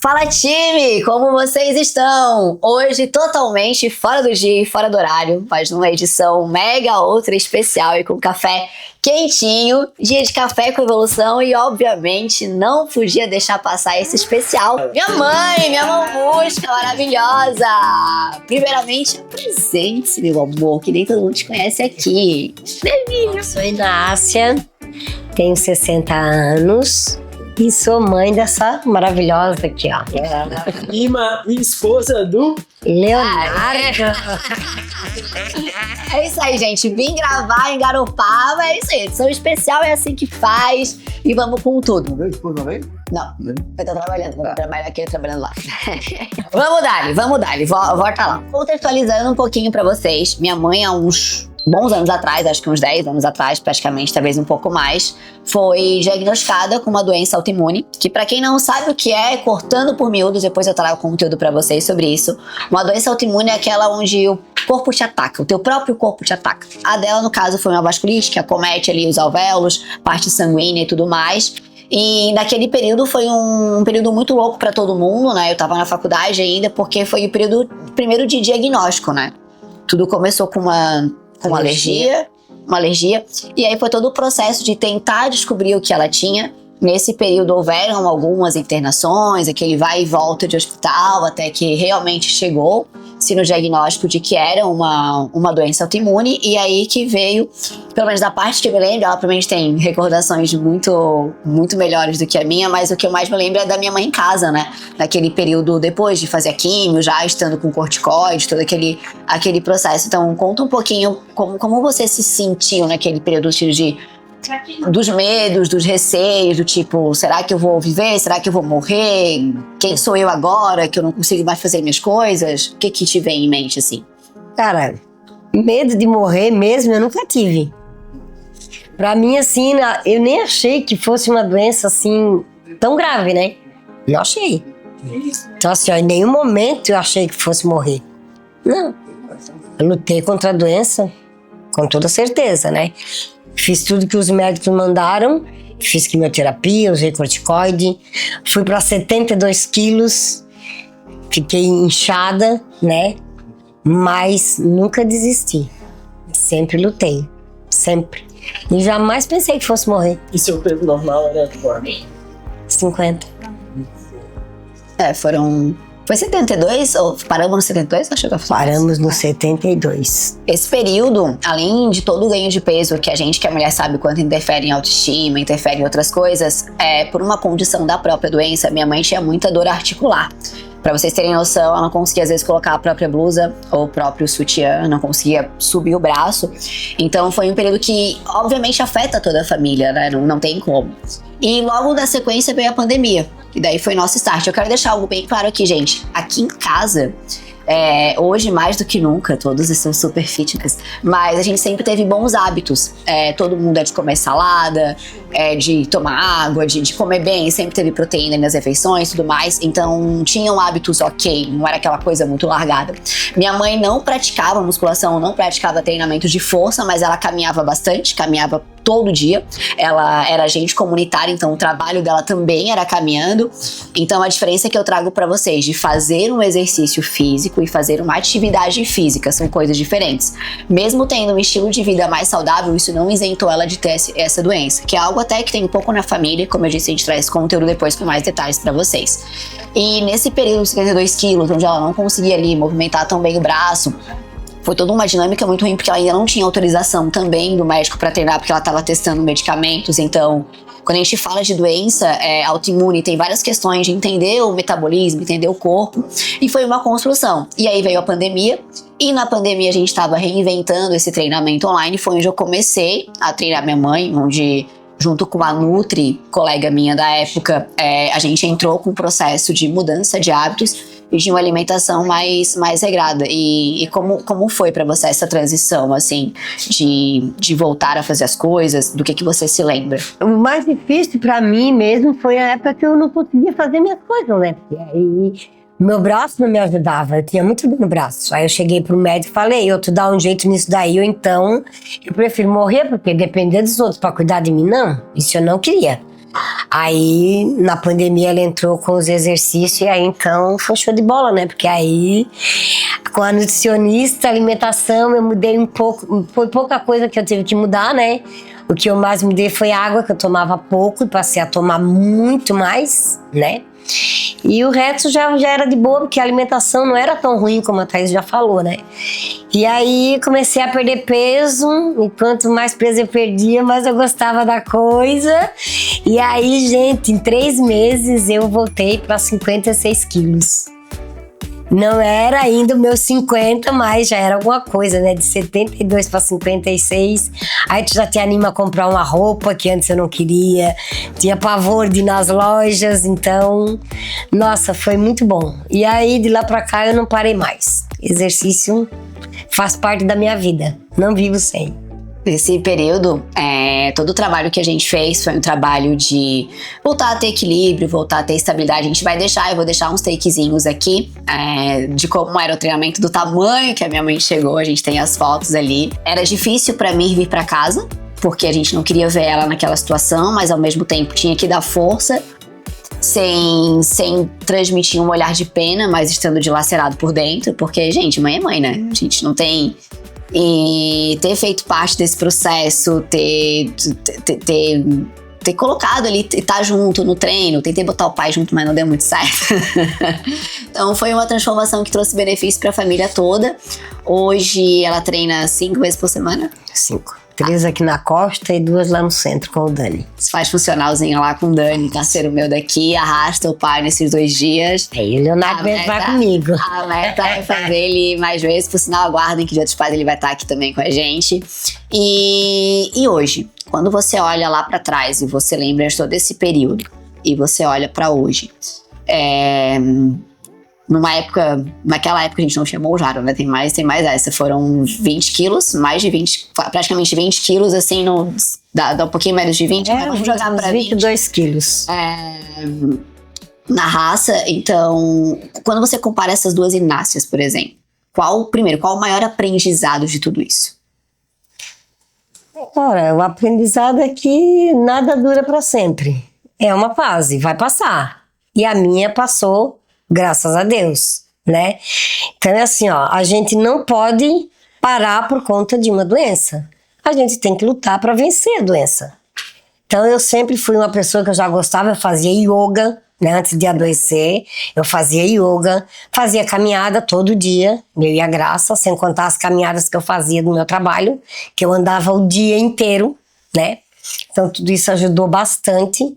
Fala, time! Como vocês estão? Hoje totalmente fora do dia e fora do horário, mas numa edição mega outra especial e com café quentinho, dia de café com evolução e obviamente não podia deixar passar esse especial. Minha mãe, minha mamusca maravilhosa! Primeiramente, presente, meu amor, que nem todo mundo te conhece aqui. Eu sou Inácia, tenho 60 anos. E sou mãe dessa maravilhosa aqui, ó. Prima e esposa do Leonardo. É isso aí, gente. Vim gravar em Garopaba, é isso aí. Edição especial é assim que faz. E vamos com tudo. Meu esposo não veio? Não, eu tô trabalhando. Vou trabalhar aqui, trabalhando lá. Vamos dar-lhe. Volta lá. Contextualizando um pouquinho pra vocês. Minha mãe, há uns bons anos atrás, acho que uns 10 anos atrás, praticamente, talvez um pouco mais, foi diagnosticada com uma doença autoimune, que pra quem não sabe o que é, cortando por miúdos, depois eu trago conteúdo pra vocês sobre isso. Uma doença autoimune é aquela onde o corpo te ataca, o teu próprio corpo te ataca. A dela, no caso, foi uma vasculite, que acomete ali os alvéolos, parte sanguínea e tudo mais. E naquele período foi um período muito louco pra todo mundo, né? Eu tava na faculdade ainda, porque foi o período primeiro de diagnóstico, né? Tudo começou com uma alergia, e aí foi todo o processo de tentar descobrir o que ela tinha. Nesse período houveram algumas internações, aquele vai e volta de hospital, até que realmente chegou-se no diagnóstico de que era uma doença autoimune, e aí que veio, pelo menos da parte que eu me lembro, ela provavelmente tem recordações muito melhores do que a minha, mas o que eu mais me lembro é da minha mãe em casa, né? Naquele período depois de fazer a químio, já estando com corticoide, todo aquele processo. Então, conta um pouquinho como você se sentiu naquele período dos medos, dos receios, do tipo, será que eu vou viver? Será que eu vou morrer? Quem sou eu agora que eu não consigo mais fazer minhas coisas? O que te vem em mente, assim? Cara, medo de morrer mesmo eu nunca tive. Pra mim, assim, eu nem achei que fosse uma doença, assim, tão grave, né? Não achei. Então, assim, ó, em nenhum momento eu achei que fosse morrer. Não. Eu lutei contra a doença, com toda certeza, né? Fiz tudo que os médicos mandaram, fiz quimioterapia, usei corticoide, fui para 72 quilos, fiquei inchada, né? Mas nunca desisti, sempre lutei, sempre. E jamais pensei que fosse morrer. E seu peso normal era quanto? 50. Foi 72? Ou paramos no 72? Acho que Paramos no 72. Esse período, além de todo o ganho de peso, que a gente, que a mulher, sabe quanto interfere em autoestima, interfere em outras coisas, por uma condição da própria doença, minha mãe tinha muita dor articular. Pra vocês terem noção, ela não conseguia às vezes colocar a própria blusa ou o próprio sutiã, não conseguia subir o braço. Então foi um período que obviamente afeta toda a família, né? Não tem como. E logo da sequência veio a pandemia. E daí foi nosso start. Eu quero deixar algo bem claro aqui, gente. Aqui em casa, hoje mais do que nunca, todos estão super fitness, mas a gente sempre teve bons hábitos. Todo mundo é de comer salada, de tomar água, de comer bem, sempre teve proteína nas refeições e tudo mais. Então tinham hábitos ok, não era aquela coisa muito largada. Minha mãe não praticava musculação, não praticava treinamento de força, mas ela caminhava bastante, caminhava todo dia. Ela era agente comunitária, então o trabalho dela também era caminhando. Então a diferença que eu trago pra vocês de fazer um exercício físico e fazer uma atividade física são coisas diferentes. Mesmo tendo um estilo de vida mais saudável, isso não isentou ela de ter essa doença, que é algo até que tem um pouco na família. Como eu disse, a gente traz conteúdo depois com mais detalhes pra vocês. E nesse período de 72 quilos, onde ela não conseguia ali movimentar tão bem o braço, foi toda uma dinâmica muito ruim, porque ela ainda não tinha autorização também do médico para treinar, porque ela estava testando medicamentos. Então, quando a gente fala de doença autoimune, tem várias questões de entender o metabolismo, entender o corpo, e foi uma construção. E aí veio a pandemia, e na pandemia a gente estava reinventando esse treinamento online. Foi onde eu comecei a treinar minha mãe, onde, junto com a Nutri, colega minha da época, a gente entrou com um processo de mudança de hábitos e de uma alimentação mais regrada. E como foi pra você essa transição, assim, de voltar a fazer as coisas? Do que você se lembra? O mais difícil pra mim mesmo foi a época que eu não conseguia fazer minhas coisas, né? Porque aí meu braço não me ajudava, eu tinha muito dor no braço. Aí eu cheguei pro médico e falei, tu dá um jeito nisso daí, ou então eu prefiro morrer, porque depender dos outros pra cuidar de mim, não. Isso eu não queria. Aí, na pandemia, ela entrou com os exercícios e aí, então, foi show de bola, né? Porque aí, com a nutricionista, alimentação, eu mudei um pouco. Foi pouca coisa que eu tive que mudar, né? O que eu mais mudei foi a água, que eu tomava pouco e passei a tomar muito mais, né? E o resto já era de boa, porque a alimentação não era tão ruim como a Thaís já falou, né? E aí comecei a perder peso, e quanto mais peso eu perdia, mais eu gostava da coisa. E aí, gente, em 3 meses eu voltei para 56 quilos. Não era ainda o meu 50, mas já era alguma coisa, né? De 72 para 56. Aí tu já te anima a comprar uma roupa que antes eu não queria. Tinha pavor de ir nas lojas, então... Nossa, foi muito bom. E aí, de lá pra cá, eu não parei mais. Exercício faz parte da minha vida. Não vivo sem. Nesse período, todo o trabalho que a gente fez foi um trabalho de voltar a ter equilíbrio, voltar a ter estabilidade. A gente vai deixar, eu vou deixar uns takezinhos aqui de como era o treinamento, do tamanho que a minha mãe chegou. A gente tem as fotos ali. Era difícil pra mim vir pra casa, porque a gente não queria ver ela naquela situação, mas ao mesmo tempo tinha que dar força, sem transmitir um olhar de pena, mas estando dilacerado por dentro, porque, gente, mãe é mãe, né? A gente não tem... E ter feito parte desse processo, ter colocado ali, estar junto no treino, tentei botar o pai junto, mas não deu muito certo. Então foi uma transformação que trouxe benefício para a família toda. Hoje ela treina 5 vezes por semana? 5. 3 aqui na costa e 2 lá no centro com o Dani. Você faz funcionalzinho lá com o Dani, parceiro meu daqui, arrasta o pai nesses 2 dias. Aí o Leonardo vai comigo. A meta é fazer ele mais vezes, por sinal, aguardem que dia dos pais ele vai estar aqui também com a gente. E hoje, quando você olha lá pra trás e você lembra de todo esse período, e você olha pra hoje, naquela época a gente não chamou o Jaro, né? Tem mais essa. Foram 20 quilos, mais de 20, praticamente 20 quilos, assim, dá um pouquinho menos de 20, mas vamos jogar pra 22 quilos. Na raça. Então, quando você compara essas duas Inácias, por exemplo, qual o maior aprendizado de tudo isso? Ora, o aprendizado é que nada dura pra sempre. É uma fase, vai passar. E a minha passou, graças a Deus, né? Então é assim, ó, a gente não pode parar por conta de uma doença. A gente tem que lutar para vencer a doença. Então eu sempre fui uma pessoa que eu já gostava, eu fazia yoga, né? Antes de adoecer, eu fazia yoga, fazia caminhada todo dia, eu e a Graça, sem contar as caminhadas que eu fazia no meu trabalho, que eu andava o dia inteiro, né? Então tudo isso ajudou bastante.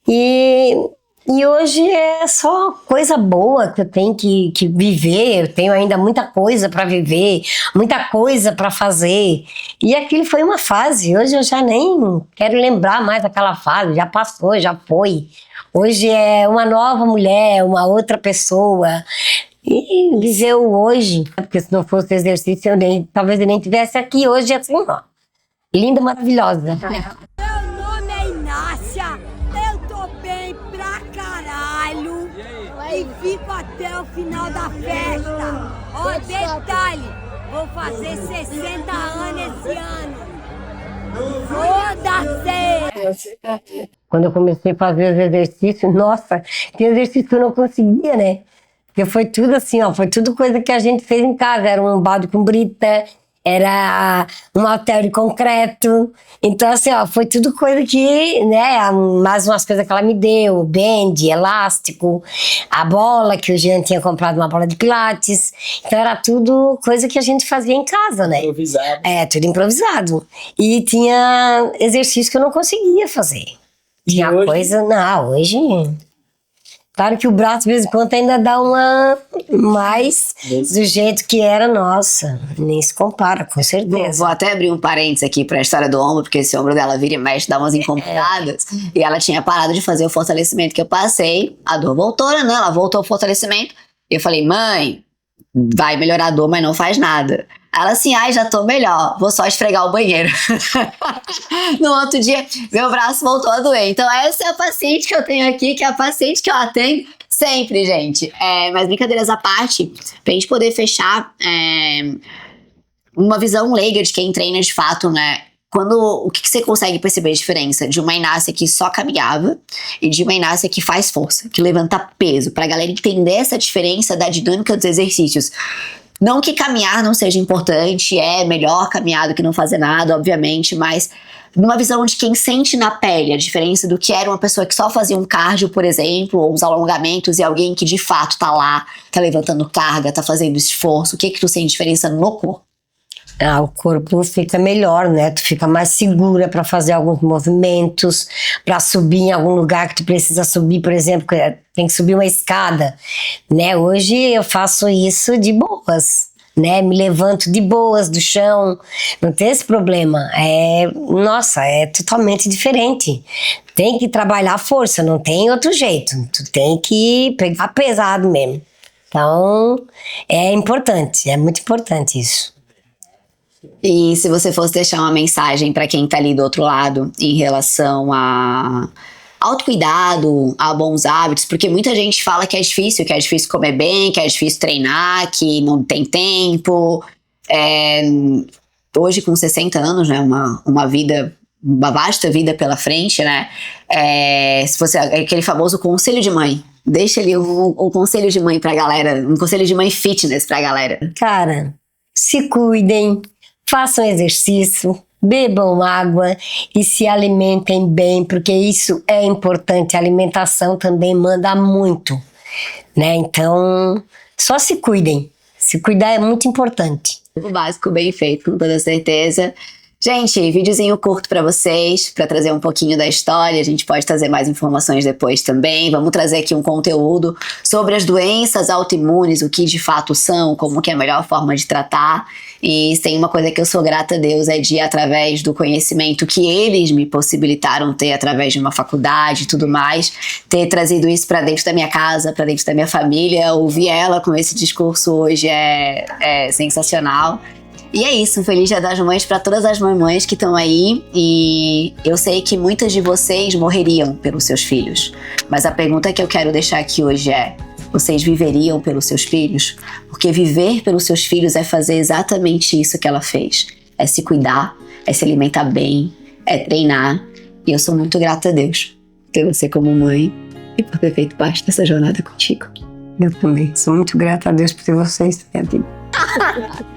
E hoje é só coisa boa que eu tenho que viver, eu tenho ainda muita coisa para viver, muita coisa para fazer. E aquilo foi uma fase, hoje eu já nem quero lembrar mais daquela fase, já passou, já foi. Hoje é uma nova mulher, uma outra pessoa. E viver o hoje, porque se não fosse exercício, talvez eu nem estivesse aqui hoje assim, ó. Linda, maravilhosa. Meu nome é Inácia, eu tô bem pra caralho e fico até o final da festa. Ó, detalhe, vou fazer 60 anos esse ano. Foda-se! Quando eu comecei a fazer os exercícios, nossa, tem exercício que eu não conseguia, né? Porque foi tudo assim, ó, foi tudo coisa que a gente fez em casa. Era um balde com brita, era um halter de concreto. Então, assim, ó, foi tudo coisa que, né, mais umas coisas que ela me deu, band, elástico, a bola, que o Jean tinha comprado uma bola de pilates. Então, era tudo coisa que a gente fazia em casa, né? Improvisado. É, tudo improvisado. E tinha exercício que eu não conseguia fazer. Tinha hoje? coisa, não, hoje... Claro que o braço, de vez em quando, ainda dá uma mais do jeito que era, nossa, nem se compara, com certeza. Vou até abrir um parênteses aqui pra história do ombro, porque esse ombro dela vira e mexe, dá umas incomodadas. E ela tinha parado de fazer o fortalecimento que eu passei. A dor voltou, né? Ela voltou ao fortalecimento. E eu falei, mãe, vai melhorar a dor, mas não faz nada. Ela assim, ai, já tô melhor, vou só esfregar o banheiro. No outro dia, meu braço voltou a doer. Então essa é a paciente que eu tenho aqui, que é a paciente que eu atendo sempre, gente. Mas brincadeiras à parte, pra gente poder fechar uma visão leiga de quem treina de fato, né? O que você consegue perceber a diferença de uma Inácia que só caminhava e de uma Inácia que faz força, que levanta peso, pra galera entender essa diferença da dinâmica dos exercícios. Não que caminhar não seja importante, é melhor caminhar do que não fazer nada, obviamente, mas numa visão de quem sente na pele a diferença do que era uma pessoa que só fazia um cardio, por exemplo, ou uns alongamentos, e alguém que de fato tá lá, tá levantando carga, tá fazendo esforço. O que tu sente diferença no corpo? O corpo fica melhor, né? Tu fica mais segura para fazer alguns movimentos, para subir em algum lugar que tu precisa subir, por exemplo, tem que subir uma escada, né? Hoje eu faço isso de boas, né? Me levanto de boas do chão, não tem esse problema. Nossa, é totalmente diferente. Tem que trabalhar a força, não tem outro jeito. Tu tem que pegar pesado mesmo. Então, é importante, é muito importante isso. E se você fosse deixar uma mensagem para quem tá ali do outro lado em relação a autocuidado, a bons hábitos, porque muita gente fala que é difícil comer bem, que é difícil treinar, que não tem tempo. Hoje com 60 anos, né, uma vasta vida pela frente, né, se fosse aquele famoso conselho de mãe, deixa ali um conselho de mãe pra galera, um conselho de mãe fitness pra galera. Cara, se cuidem, façam exercício, bebam água e se alimentem bem, porque isso é importante. A alimentação também manda muito, né? Então, só se cuidem. Se cuidar é muito importante. O básico bem feito, com toda certeza. Gente, videozinho curto pra vocês, pra trazer um pouquinho da história. A gente pode trazer mais informações depois também. Vamos trazer aqui um conteúdo sobre as doenças autoimunes, o que de fato são, como que é a melhor forma de tratar. E tem uma coisa que eu sou grata a Deus, é de, através do conhecimento que eles me possibilitaram ter através de uma faculdade e tudo mais, ter trazido isso pra dentro da minha casa, pra dentro da minha família. Ouvir ela com esse discurso hoje é sensacional. E é isso, um feliz Dia das Mães para todas as mamães que estão aí, e eu sei que muitas de vocês morreriam pelos seus filhos, mas a pergunta que eu quero deixar aqui hoje é: vocês viveriam pelos seus filhos? Porque viver pelos seus filhos é fazer exatamente isso que ela fez, é se cuidar, é se alimentar bem, é treinar, e eu sou muito grata a Deus por ter você como mãe e por ter feito parte dessa jornada contigo. Eu também sou muito grata a Deus por ter vocês na minha vida.